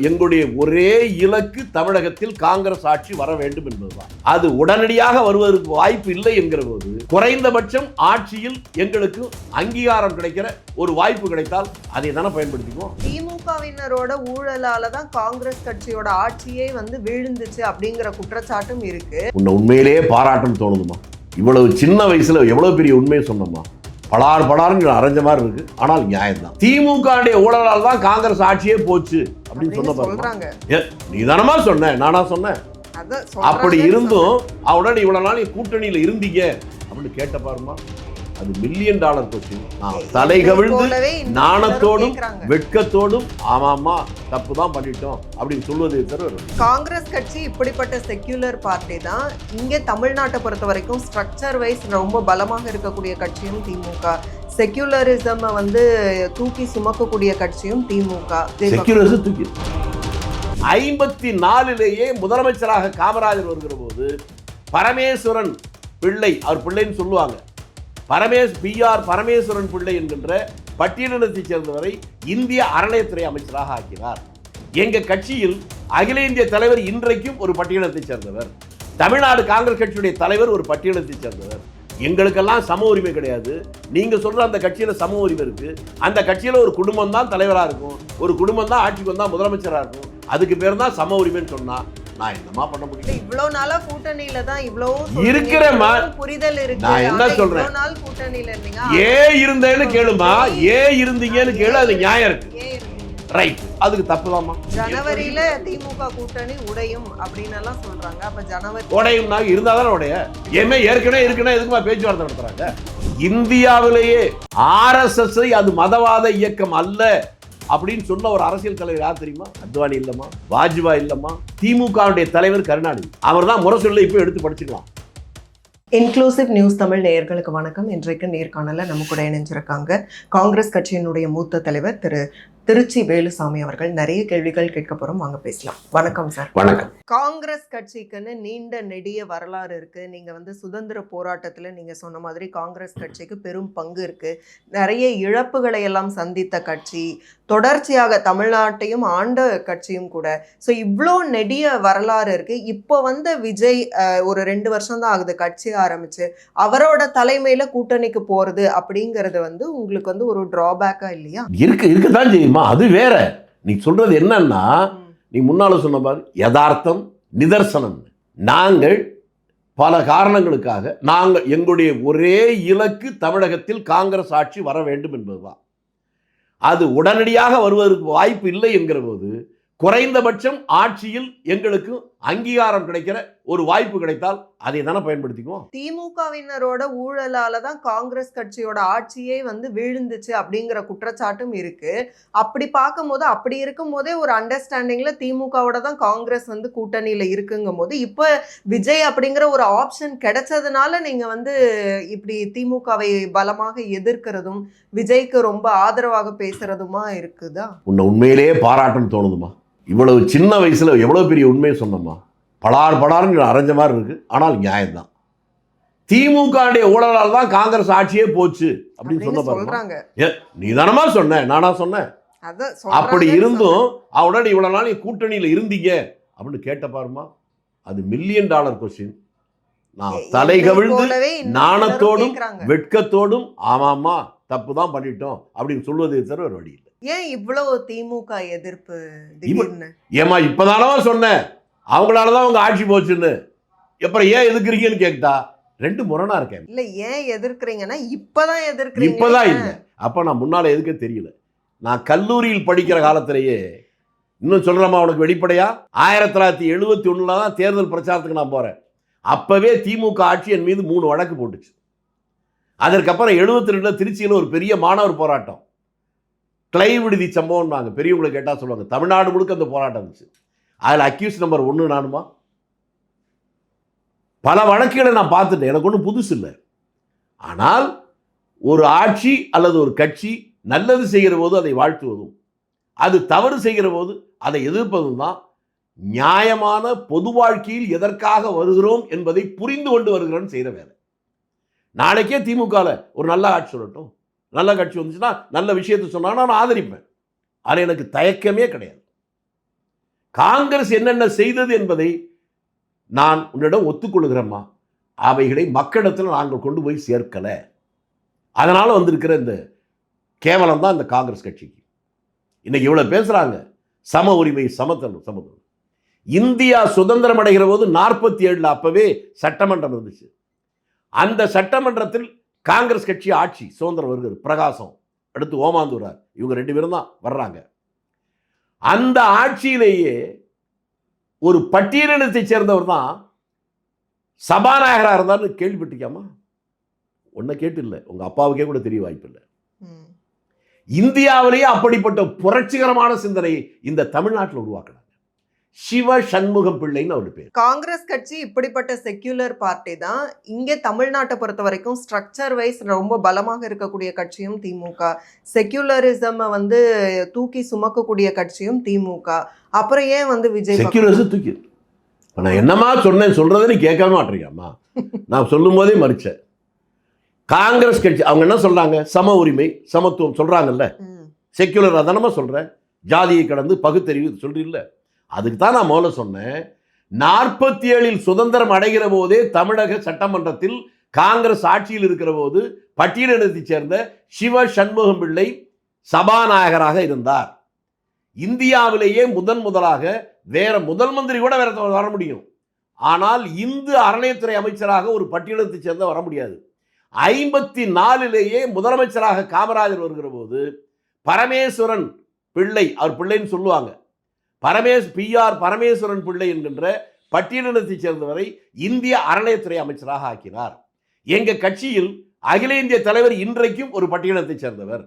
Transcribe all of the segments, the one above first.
எங்களுடைய ஒரே இலக்கு தமிழகத்தில் காங்கிரஸ் ஆட்சி வர வேண்டும் என்பதுதான். அது உடனடியாக வருவதற்கு வாய்ப்பு இல்லை என்கிற போது குறைந்தபட்சம் ஆட்சியில் எங்களுக்கு அங்கீகாரம் கிடைக்கிற ஒரு வாய்ப்பு கிடைத்தால் அதை தானே பயன்படுத்திக்குவோம். திமுகவினரோட ஊழலால தான் காங்கிரஸ் கட்சியோட ஆட்சியே வீழ்ந்துச்சு அப்படிங்கிற குற்றச்சாட்டும் இருக்கு. உண்மையிலேயே பாராட்டம் தோணுதுமா? இவ்வளவு சின்ன வயசுல எவ்வளவு பெரிய உண்மையை சொன்னோமா? பலார்னு அரைஞ்ச மாதிரி இருக்கு. ஆனால் நியாயம் தான். திமுக ஊழலால் தான் காங்கிரஸ் ஆட்சியே போச்சு அப்படின்னு சொல்றாங்க. நீ தானமா சொன்ன, நானா சொன்னேன்? அப்படி இருந்தும் அவனோட இவ்வளவு நாள் கூட்டணியில இருந்தீங்க அப்படின்னு கேட்ட பாருமா, அது $1 மில்லியன் கொஸ்டின். தலை கவிழ்ந்து நாணத்தோடும் வெட்கத்தோடும் ஆமாமா தப்பு தான் பண்ணிட்டோம் அப்படின்னு சொல்வது தவிர. காங்கிரஸ் கட்சி இப்படிப்பட்ட செக்யூலர் பார்ட்டி தான். இங்கே தமிழ்நாட்டை பொறுத்த வரைக்கும் ஸ்ட்ரக்சர் வைஸ் ரொம்ப பலமாக இருக்கக்கூடிய கட்சியும் திமுக. செக்யூலரிசம் தூக்கி சுமக்கக்கூடிய கட்சியும் திமுக. 54 முதலமைச்சராக காமராஜர் வருகிற போது பரமேஸ்வரன் பிள்ளை, அவர் பிள்ளைன்னு சொல்லுவாங்க, பரமேஸ்வரன் பிள்ளை என்கின்ற பட்டியலினத்தைச் சேர்ந்தவரை இந்திய அறநிலையத்துறை அமைச்சராக ஆக்கினார். எங்க கட்சியில் அகில இந்திய தலைவர் இன்றைக்கும் ஒரு பட்டியலினத்தைச் சேர்ந்தவர். தமிழ்நாடு காங்கிரஸ் கட்சியுடைய தலைவர் ஒரு பட்டியலினத்தைச் சேர்ந்தவர். எங்களுக்கெல்லாம் சம உரிமை கிடையாது. நீங்க சொல்ற அந்த கட்சியில சம உரிமை இருக்கு. அந்த கட்சியில ஒரு குடும்பம் தான் தலைவரா இருக்கும், ஒரு குடும்பம் தான் ஆட்சிக்கு வந்தா முதலமைச்சரா இருக்கும். அதுக்கு பேர் தான் சம உரிமைன்னு சொன்னா நான் என்னமா பண்ண முடியும்? இவ்வளவு நாளா கூட்டணியில தான் இவ்வளவு இருக்கிறேம்மா, புரிதல் இருக்கு. நான் என்ன சொல்றேன், நாள் கூட்டணியில இருந்தீங்க, இருந்தேன்னு கேளுமா, இருந்தீங்கன்னு கேளு, அது நியாயம் இருக்கு. ரைட், அதுக்கு தப்புதாமா. ஜனவரியில திமுக கூட்டணி உடையும் அப்படின்னு எல்லாம் சொல்றாங்க. அப்ப ஜனவரி உடையும் இருந்தாதானே உடைய. ஏற்கனவே எதுக்குமா பேச்சுவார்த்தை நடத்துறாங்க? இந்தியாவிலேயே RSS அது மதவாத இயக்கம் அல்ல அப்படின்னு சொன்ன ஒரு அரசியல் தலைவர் யார் தெரியுமா? அத்வானி இல்லம்மா, வாஜ்பாய் இல்லம்மா, திமுகவுடைய தலைவர் கருணாநிதி. அவர் தான் முரசொல்ல இப்ப எடுத்து படிச்சுக்கலாம். இன்க்ளூசிவ் நியூஸ் தமிழ் நேயர்களுக்கு வணக்கம். இன்றைக்கு நேர்காணல நம்ம கூட இணைஞ்சிருக்காங்க காங்கிரஸ் கட்சியினுடைய மூத்த தலைவர் திரு திருச்சி வேலுசாமி அவர்கள். நிறைய கேள்விகள் கேட்க போறோம், வாங்க பேசலாம். வணக்கம் சார். வணக்கம். காங்கிரஸ் கட்சிக்குன்னு நீண்ட நெடிய வரலாறு இருக்கு. நீங்க சுதந்திர போராட்டத்துல நீங்க சொன்ன மாதிரி காங்கிரஸ் கட்சிக்கு பெரும் பங்கு இருக்கு. நிறைய இழப்புகளை எல்லாம் சந்தித்த கட்சி, தொடர்ச்சியாக தமிழ்நாட்டையும் ஆண்ட கட்சியும் கூட. ஸோ இவ்வளோ நெடிய வரலாறு இருக்கு. இப்போ விஜய் ஒரு 2 வருஷம் தான் ஆகுது கட்சி ஆரம்பிச்சு, அவரோட தலைமையில கூட்டணிக்கு போறது அப்படிங்கிறது உங்களுக்கு ஒரு டிராபேக்கா இல்லையா? இருக்குதான் செய்யுமா? அது வேற. நீ சொல்றது என்னன்னா, நீ முன்னால சொன்ன மாதிரி யதார்த்தம் நிதர்சனம். நாங்கள் பல காரணங்களுக்காக எங்களுடைய ஒரே இலக்கு தமிழகத்தில் காங்கிரஸ் ஆட்சி வர வேண்டும் என்பதுதான். அது உடனடியாக வருவதற்கு வாய்ப்பு இல்லை என்கிற போது குறைந்தபட்சம் ஆட்சியில் எங்களுக்கு அங்கீகாரம் கிடைக்கிற ஒரு வாய்ப்பு கிடைத்தால் அதை தானே பயன்படுத்திக்குவோம். திமுகவினரோட ஊழலால தான் காங்கிரஸ் கட்சியோட ஆட்சியே வீழ்ந்துச்சு அப்படிங்கிற குற்றச்சாட்டும் இருக்கு. அப்படி பார்க்கும்போது, அப்படி இருக்கும் போதே ஒரு அண்டர்ஸ்டாண்டிங்ல திமுகவோட தான் காங்கிரஸ் கூட்டணியில இருக்குங்கும் போது, இப்ப விஜய் அப்படிங்கிற ஒரு ஆப்ஷன் கிடைச்சதுனால நீங்க இப்படி திமுகவை பலமாக எதிர்க்கிறதும் விஜய்க்கு ரொம்ப ஆதரவாக பேசுறதுமா இருக்குதா? உண்மையிலேயே பாராட்டம் தோணுதுமா? இவ்வளவு சின்ன வயசுல எவ்வளவு பெரிய உண்மையை சொன்னோமா? பலார்னு அரைஞ்ச மாதிரி இருக்கு. ஆனால் நியாயம்தான். திமுக ஊழலால் தான் காங்கிரஸ் ஆட்சியே போச்சு அப்படின்னு சொல்றாங்க. நீ தானமா சொன்ன, நானா சொன்னேன்? அப்படி இருந்தும் அவனோட இவ்வளவு நாள் கூட்டணியில இருந்தீங்க அப்படின்னு கேட்ட பாருமா, அது $1 மில்லியன் கொஸ்டின். நான் தலை கவிழ்ந்து நாணத்தோடும் வெட்கத்தோடும் ஆமாமா தப்பு தான் பண்ணிட்டோம் அப்படின்னு சொல்வது தவிர ஒரு வழி இல்லை. ஏன் இவ்வளவு திமுக எதிர்ப்பு? ஏமா இப்பதானவா சொன்னேன், அவங்களாலதான் அவங்க ஆட்சி போச்சுன்னு. அப்புறம் ஏன் எதிர்க்கிறீங்கன்னு கேட்டா ரெண்டு முரணா இருக்கேன். இல்ல, ஏன் எதிர்க்கிறீங்கன்னா இப்பதான் எதிர்க்கிறீங்க. இப்பதான் இல்லை, அப்ப நான் முன்னால எதுக்க தெரியல. நான் கல்லூரியில் படிக்கிற காலத்திலேயே, இன்னும் சொல்றேமா உனக்கு வெளிப்படையா, 1971 தான் தேர்தல் பிரச்சாரத்துக்கு நான் போறேன். அப்பவே திமுக ஆட்சி என் மீது 3 வழக்கு போட்டுச்சு. அதற்கப்புறம் 72 திருச்சியில் ஒரு பெரிய மாணவர் போராட்டம், கிளை விடுதி சம்பவம். பெரியவங்களை கேட்டால் சொல்லுவாங்க, தமிழ்நாடு முழுக்க அந்த போராட்டம் இருந்துச்சு. அதில் அக்யூஸ் நம்பர் 1 நானுமா. பல வழக்குகளை நான் பார்த்துட்டேன், எனக்கு ஒன்றும் புதுசு இல்லை. ஆனால் ஒரு ஆட்சி அல்லது ஒரு கட்சி நல்லது செய்கிற போது அதை வாழ்த்துவதும், அது தவறு செய்கிற போது அதை எதிர்ப்பதும் தான் நியாயமான பொது வாழ்க்கையில் எதற்காக வருகிறோம் என்பதை புரிந்து கொண்டு வருகிறோன்னு செய்கிற வேலை. நாளைக்கே திமுகவில் ஒரு நல்ல ஆட்சி சொல்லட்டும், நல்ல கட்சி வந்துச்சுன்னா நல்ல விஷயத்தை சொன்னா நான் ஆதரிப்பேன். அது எனக்கு தயக்கமே கிடையாது. காங்கிரஸ் என்னென்ன செய்தது என்பதை நான் உன்னிடம் ஒத்துக்கொள்கிறேம்மா. அவைகளை மக்களிடத்தில் நாங்கள் கொண்டு போய் சேர்க்கல. அதனால வந்திருக்கிற இந்த கேவலம் தான் இந்த காங்கிரஸ் கட்சிக்கு. இன்னைக்கு இவ்வளவு பேசுறாங்க, சம உரிமை, சமத்துவம். இந்தியா சுதந்திரம் அடைகிற போது 47 அப்பவே சட்டமன்றம் இருந்துச்சு. அந்த சட்டமன்றத்தில் காங்கிரஸ் கட்சி ஆட்சி சுதந்திரம் வருகிறது. பிரகாசம் அடுத்து ஓமாந்தூரார், இவங்க 2 பேரும் தான் வர்றாங்க. அந்த ஆட்சியிலேயே ஒரு பட்டியலினத்தை சேர்ந்தவர் தான் சபாநாயகராக இருந்தார்னு கேள்விப்பட்டிருக்காமா? ஒன்றை கேட்டு இல்லை, உங்க அப்பாவுக்கே கூட தெரிய வாய்ப்பு இல்லை. இந்தியாவிலேயே அப்படிப்பட்ட புரட்சிகரமான சிந்தனையை இந்த தமிழ்நாட்டில் உருவாக்கினாங்க. சிவ சண்முகம் பிள்ளைன்னு அவர் பேர். காங்கிரஸ் கட்சி இப்படிப்பட்ட செக்யூலர் பார்ட்டி தான். இங்கே தமிழ்நாட்டை பொறுத்த வரைக்கும் ஸ்ட்ரக்சர் வைஸ் ரொம்ப பலமாக இருக்கக்கூடிய கட்சியும் திமுக, செக்யூலரிசம் வந்து தூக்கி சுமக்கக்கூடிய கட்சியும் திமுக. அப்புறம் ஏன் வந்து விஜய் செக்யூலரிசம் தூக்கி? நான் என்னமா சொன்னேன், சொல்றதை நீ கேட்கவே மாட்டீங்கம்மா. நான் சொல்லும் போதே மறுச்சேன். காங்கிரஸ் கட்சி அவங்க என்ன சொல்றாங்க? சம உரிமை, சமத்துவம் சொல்றாங்கல்ல. செக்யூலர் அதானமா சொல்றேன். ஜாதியை கடந்து பகுத்தறிவு சொல்றீல்ல. அதுக்கு தான் நான் முதல்ல சொன்னேன். 47 சுதந்திரம் அடைகிற போதே தமிழக சட்டமன்றத்தில் காங்கிரஸ் ஆட்சியில் இருக்கிற போது பட்டியலினத்தை சேர்ந்த சிவ சண்முகம் பிள்ளை சபாநாயகராக இருந்தார். இந்தியாவிலேயே முதலாக வேற முதல் மந்திரி கூட வேற வர முடியும். ஆனால் இந்து அறநிலையத்துறை அமைச்சராக ஒரு பட்டியலினத்தை சேர்ந்த வர முடியாது. 54லேயே முதலமைச்சராக காமராஜர் வருகிற போது பரமேஸ்வரன் பிள்ளை, அவர் பிள்ளைன்னு சொல்லுவாங்க, PR பரமேஸ்வரன் பிள்ளை என்கின்ற பட்டியலினத்தை சேர்ந்தவரை இந்திய அறநிலையத்துறை அமைச்சராக ஆக்கினார். எங்க கட்சியில் அகில இந்திய தலைவர் இன்றைக்கும் ஒரு பட்டியலினத்தை சேர்ந்தவர்.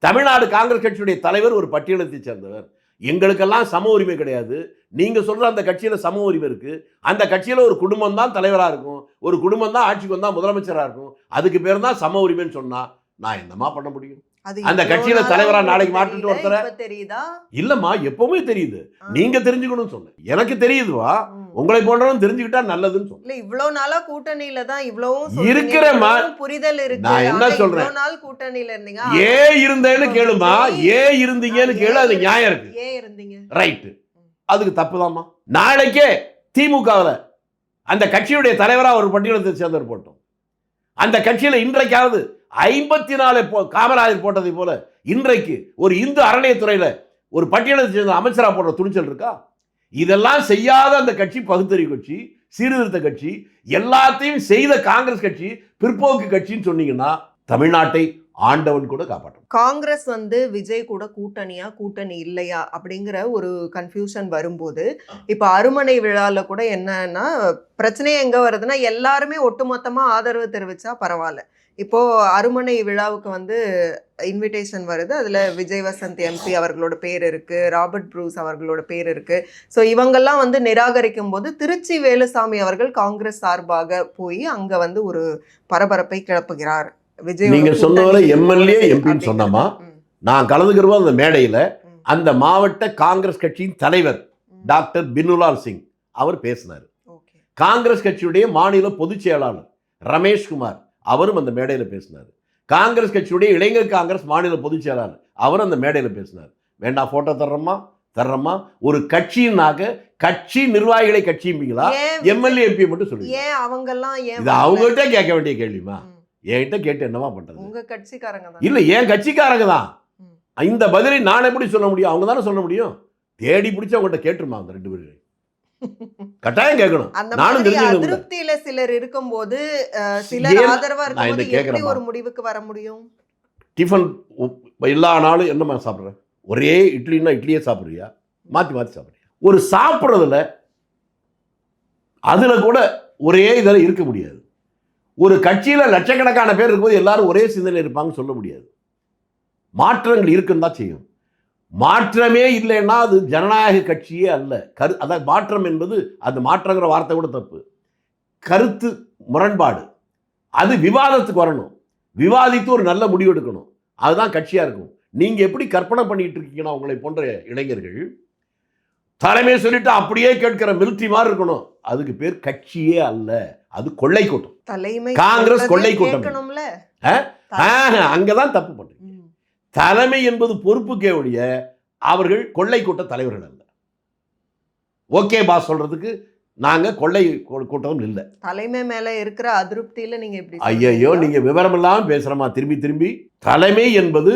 தமிழ்நாடு காங்கிரஸ் கட்சியுடைய தலைவர் ஒரு பட்டியலினத்தை சேர்ந்தவர். எங்களுக்கெல்லாம் சம உரிமை கிடையாது. நீங்க சொல்ற அந்த கட்சியில சம உரிமை இருக்கு. அந்த கட்சியில ஒரு குடும்பம் தான் தலைவராக இருக்கும், ஒரு குடும்பம் தான் ஆட்சிக்கு வந்தா முதலமைச்சராக இருக்கும். அதுக்கு பேர் தான் சம உரிமைன்னு சொன்னா நான் என்னமா பண்ண முடியும்? அந்த கட்சியில தலைவரா நாளைக்கு மாற்றிட்டு ஒருத்தர தெரியுதா? இல்லம்மா, எப்பவுமே தெரியுது. நீங்க தெரிஞ்சுக்கணும்னு சொன்னேன். எனக்கு தெரியுதுவா, உங்களை போன்றவன் தெரிஞ்சுக்கிட்டா நல்லதுன்னு சொன்னேன். இவ்வளவு நாளா கூட்டணியில தான் இவ்வளவு இருக்கிறேம்மா, புரிதல் இருக்கு. நான் என்ன சொல்றேன், நாள் கூட்டணியில இருந்தீங்க, ஏன் இருந்தேன்னு கேளுமா, ஏன் இருந்தீங்கன்னு கேளு. அது நியாயம் இருக்கு. ஏன் இருந்தீங்க? ரைட், அதுக்கு தப்புதாம்மா. நாளைக்கே திமுகவில் அந்த கட்சியுடைய தலைவரா ஒரு பட்டியலத்தை சேர்ந்தவர் போட்டோம். அந்த கட்சியில இன்றைக்காவது 54 காமராஜர் போட்டதை போல இன்றைக்கு ஒரு இந்து அறநிலையத்துறையில ஒரு பட்டியலத்தை சேர்ந்த அமைச்சரா போடுற துணிச்சல் இருக்கா? இதெல்லாம் செய்யாத அந்த கட்சி பகுத்தறிவு கட்சி, சீர்திருத்த கட்சி, எல்லாத்தையும் செய்த காங்கிரஸ் கட்சி பிற்போக்கு கட்சின்னு சொன்னீங்கன்னா தமிழ்நாட்டை ஆண்டவன் கூட காப்பாற்றும். காங்கிரஸ் வந்து விஜய் கூட கூட்டணி இல்லையா அப்படிங்கிற ஒரு கன்ஃபியூஷன் வரும்போது இப்ப அருமனை விழால கூட என்னன்னா பிரச்சனையே எங்க வருதுன்னா எல்லாருமே ஒட்டுமொத்தமா ஆதரவு தெரிவிச்சா பரவாயில்ல. இப்போ அருமனை விழாவுக்கு வந்து இன்விடேஷன் வருது, அதுல விஜய் வசந்த் எம்பி அவர்களோட பேர் இருக்கு, ராபர்ட் ப்ரூஸ் அவர்களோட பேர் இருக்கு. ஸோ இவங்கெல்லாம் வந்து நிராகரிக்கும் போது திருச்சி வேலுசாமி அவர்கள் காங்கிரஸ் சார்பாக போய் அங்க வந்து ஒரு பரபரப்பை கிளப்புகிறார். விஜய் நீங்க சொன்னவரை எம்எல்ஏ எம்பின்னு சொன்னமா, நான் கலந்துக்கிறோம் அந்த மேடையில அந்த மாவட்ட காங்கிரஸ் கட்சியின் தலைவர் டாக்டர் பினுலால் சிங் அவர் பேசினார். காங்கிரஸ் கட்சியுடைய மாநில பொதுச் செயலாளர் ரமேஷ்குமார் அவரும் அந்த மேடையில் பேசினார். காங்கிரஸ் கட்சியுடைய இளைஞர் காங்கிரஸ் மாநில பொதுச் செயலாளர் அவர் அந்த மேடையில் பேசினார். வேண்டாம் போட்டோ தர்றமா ஒரு கட்சியினாக கட்சி நிர்வாகிகளை கட்சிங்களா எம்எல்ஏ எம்பி மட்டும் சொல்லுங்க. ஏன் அவங்கெல்லாம் இது அவங்ககிட்ட கேட்க வேண்டிய கேள்விமா, என்கிட்ட கேட்டு என்னவா பண்றது? உங்க கட்சிக்காரங்க தான். இல்ல, ஏன் கட்சிக்காரங்க தான். இந்த பதிலை நான் எப்படி சொல்ல முடியும்? அவங்க தானே சொல்ல முடியும். தேடி பிடிச்சி அவங்ககிட்ட கேட்டுருமா அந்த 2 பேரும் கட்டாயம் கேட்கணும். நானும் தெரிஞ்சுக்கணும். அதிருப்தியில சிலர் இருக்கும்போது சிலர் ஆதரவா இருக்கும்போது எப்படி ஒரு முடிவுக்கு வர முடியும்? டிஃபன் எல்லா நாளும் என்னமா சாப்பிட்ற? ஒரே இட்லின்னா இட்லியே சாப்பிட்றியா? மாற்றி சாப்பிட்றியா? ஒரு சாப்பிட்றதுல அதுல கூட ஒரே இதில் இருக்க முடியாது. ஒரு கட்சியில லட்சக்கணக்கான பேர் இருக்கும்போது எல்லாரும் ஒரே சிந்தனை இருப்பாங்கன்னு சொல்ல முடியாது. மாற்றங்கள் இருக்குன்னு தான் செய்யும். மாற்றமே இல்லைன்னா அது ஜனநாயக கட்சியே அல்ல. அதாவது மாற்றம் என்பது, அந்த மாற்றங்கிற வார்த்தை கூட தப்பு. கருத்து முரண்பாடு, அது விவாதத்துக்கு வரணும். விவாதித்து ஒரு நல்ல முடிவு எடுக்கணும். அதுதான் கட்சியா இருக்கும். நீங்க எப்படி கற்பனை பண்ணிட்டு இருக்கீங்கன்னா உங்களை போன்ற இளைஞர்கள் தலைமை சொல்லிட்டு அப்படியே கேட்கிற மிலிட்டரி மாதிரி இருக்கணும். அதுக்கு பேர் கட்சியே அல்ல, அது கொள்ளை கூட்டம். காங்கிரஸ் கொள்ளை கூட்டம். அங்கதான் தப்பு பண்றீங்க. தலைமை என்பது பொறுப்புக்கே ஒழிய அவர்கள் கொள்ளை கூட்ட தலைவர்கள் அல்ல. ஓகே பாஸ் சொல்றதுக்கு நாங்க கொள்ளை கூட்டம் இல்லை. தலைமை மேல இருக்கிற அதிருப்தியில நீங்க இப்படி ஐயையோ, சொல்றீங்களா? நீங்க விவரம் இல்லாம பேசுறமா திரும்பி திரும்பி. தலைமை என்பது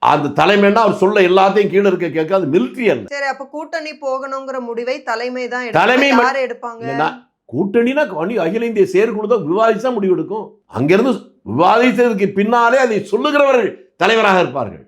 அந்த தலைமைன்னா அவர் சொல்ல எல்லாத்தையும் கீழே இருக்க கேட்க, அது மிலிட்ரி அல்ல. சரி, அப்ப கூட்டணி போகணுங்கிற முடிவை தலைமை தான் தலைமை எடுப்பாங்க. யார் எடுப்பாங்க? இல்லைன்னா கூட்டணினா அகில இந்திய செயற்குழு தான் விவாதிச்சா முடிவு எடுக்கும். அங்கிருந்து விவாதித்ததுக்கு பின்னாலே அதை சொல்லுகிறவர்கள் தலைவராக இருப்பார்கள்.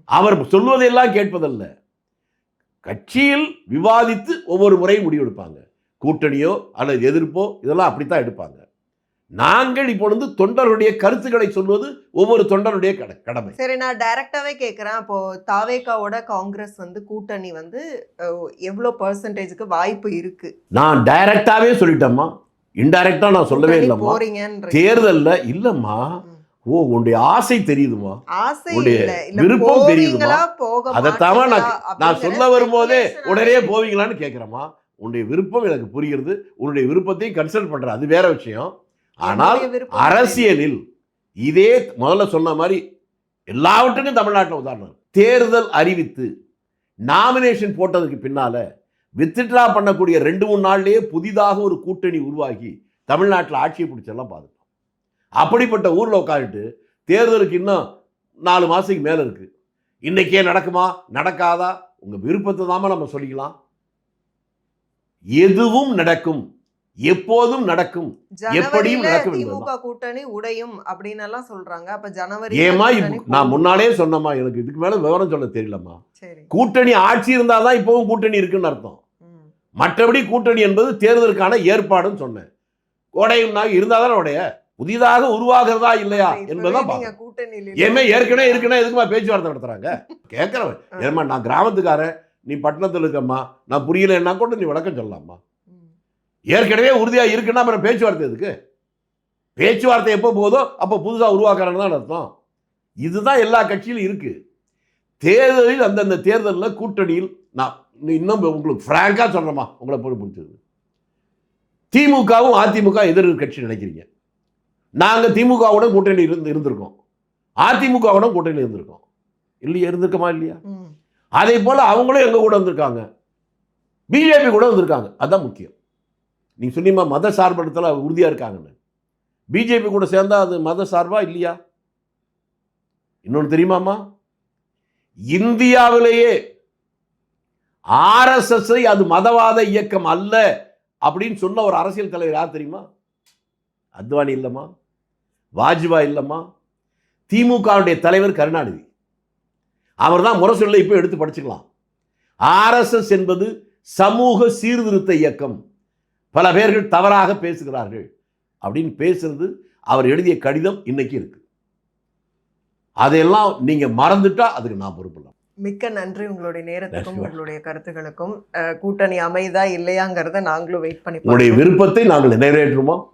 அவர் சொல்வதையெல்லாம் கேட்பதல்ல. கட்சியில் விவாதித்து ஒவ்வொரு முறையும் முடிவெடுப்பாங்க. கூட்டணியோ அல்லது எதிர்ப்போ இதெல்லாம் அப்படித்தான் எடுப்பாங்க. நாங்கள் இப்பொழுது தொண்டருடைய கருத்துக்களை சொல்வது ஒவ்வொரு தொண்டருடைய கடமை. சரி, நான் டைரக்டாவே கேட்கிறேன். அப்போ தாவேகாவோட காங்கிரஸ் வந்து கூட்டணி வந்து எவ்வளவு பெர்சன்டேஜ்க்கு வாய்ப்பு இருக்கு? நான் டைரக்டாவே சொல்லிட்டேம்மா, இன்டைரக்டா நான் சொல்லவே இல்லம்மா. தேர்தல்ல இல்லம்மா. ஓ, உன்னுடைய ஆசை தெரியுதுமா, ஆசை உன்னுடைய இல்ல, இல்ல விருப்பம் தெரியுதுமா. போவீங்களா, போக அதைத்தான் மாட்டீங்களா நான் சொல்ல வரும்போதே அப்படிங்கிற உடனே speculation போவீங்களான்னு கேட்கிறேம்மா. உன்னுடைய விருப்பம் எனக்கு புரிகிறது, உன்னுடைய விருப்பத்தையும் கன்சிடர் பண்றேன், அது வேற விஷயம். ஆனால் என்னுடைய விருப்பம் அரசியலில் இதே முதல்ல சொன்ன மாதிரி எல்லாவற்றுக்கும் தமிழ்நாட்டில் உதாரணம். தேர்தல் அறிவித்து நாமினேஷன் போட்டதுக்கு பின்னால வித்ட்ரா பண்ணக்கூடிய 2-3 நாள்லயே புதிதாக ஒரு கூட்டணி உருவாகி தமிழ்நாட்டில் ஆட்சியை பிடிச்செல்லாம் பார்த்துட்டோம். அப்படிப்பட்ட ஊரில் உட்காந்துட்டு தேர்தலுக்கு இன்னும் 4 மாசத்துக்கு மேல இருக்கு, இன்னைக்கே நடக்குமா நடக்காதா, உங்க விருப்பத்தை தாம நம்ம சொல்லிக்கலாம். எதுவும் நடக்கும், எப்போதும் நடக்கும், எப்படியும் ஜனவரியில நடக்கும் திமுக என்பதுதான். கூட்டணி உடையும் அப்படின்னு எல்லாம் சொல்றாங்க. அப்ப ஜனவரி ஏமா நான் முன்னாலே சொன்னமா, எனக்கு இதுக்கு மேல விவரம் சொல்ல தெரியலம்மா. சரி. கூட்டணி ஆட்சி இருந்தாதான் இப்பவும் கூட்டணி இருக்குன்னு அர்த்தம். மற்றபடி கூட்டணி என்பது தேர்தலுக்கான ஏற்பாடுன்னு சொன்னேன். உடையும் இருந்தாதான் உடைய புதிதாக உருவாகிறதா இல்லையா என்பதுதான் பார்க்கணும். கூட்டணியில ஏமே ஏற்கனவே இருக்குன்னா எதுக்குமா பேச்சுவார்த்தை நடத்துறாங்க? கேட்கிறவன் ஏமா, நான் கிராமத்துக்காரன், நீ பட்டணத்தில் இருக்கம்மா, நான் புரியலன்னா கூட நீ விளக்கம் சொல்லலாமா. ஏற்கனவே உறுதியா இருக்குன்னா அப்புறம் பேச்சுவார்த்தை எதுக்கு? பேச்சுவார்த்தை எப்போ போதோ அப்போ புதுசா உருவாக்குறான்னு தான் அர்த்தம். இதுதான் எல்லா கட்சியிலும் இருக்கு. தேர்தலில் அந்தந்த தேர்தலில் கூட்டணியில் நான் இன்னும் உங்களுக்கு பிராங்கா சொல்றேமா, உங்களை போய் பிடிச்சது திமுகவும் அதிமுக எதிர் கட்சி நினைக்கிறீங்க. நாங்க திமுகவுடன் கூட்டணி இருந்திருக்கோம், அதிமுகவுடன் கூட்டணி இருந்திருக்கோம் இல்லையா? இருந்திருக்கமா இல்லையா? அதே போல அவங்களும் எங்க கூட வந்திருக்காங்க, பிஜேபி கூட வந்திருக்காங்க. அதுதான் முக்கியம். நீங்க சொன்னீங்க மத சார்படுத்தல உறுதியா இருக்காங்கன்னு. பிஜேபி கூட சேர்ந்தா அது மத சார்பா இல்லையா? இன்னொன்று தெரியுமாமா, இந்தியாவிலேயே RSS அது மதவாத இயக்கம் அல்ல அப்படின்னு சொன்ன ஒரு அரசியல் தலைவர் யார் தெரியுமா? அத்வானி இல்லம்மா, வாஜ்பாய் இல்லம்மா, திமுகவுடைய தலைவர் கருணாநிதி. அவர் தான் முரசொல்ல இப்போ எடுத்து படிச்சுக்கலாம். RSS என்பது சமூக சீர்திருத்த இயக்கம், பல பேர்கள் தவறாக பேசுகிறார்கள் அப்படின்னு பேசுறது அவர் எழுதிய கடிதம் இன்னைக்கு இருக்கு. அதையெல்லாம் நீங்க மறந்துட்டா அதுக்கு நான் பொறுப்பில்லை. மிக்க நன்றி உங்களுடைய நேரத்துக்கும் உங்களுடைய கருத்துக்களுக்கும். கூட்டணி அமைதா இல்லையாங்கிறத நாங்களும் வெயிட் பண்ணி உங்களுடைய விருப்பத்தை நாங்கள் நிறைவேற்றுவோம்.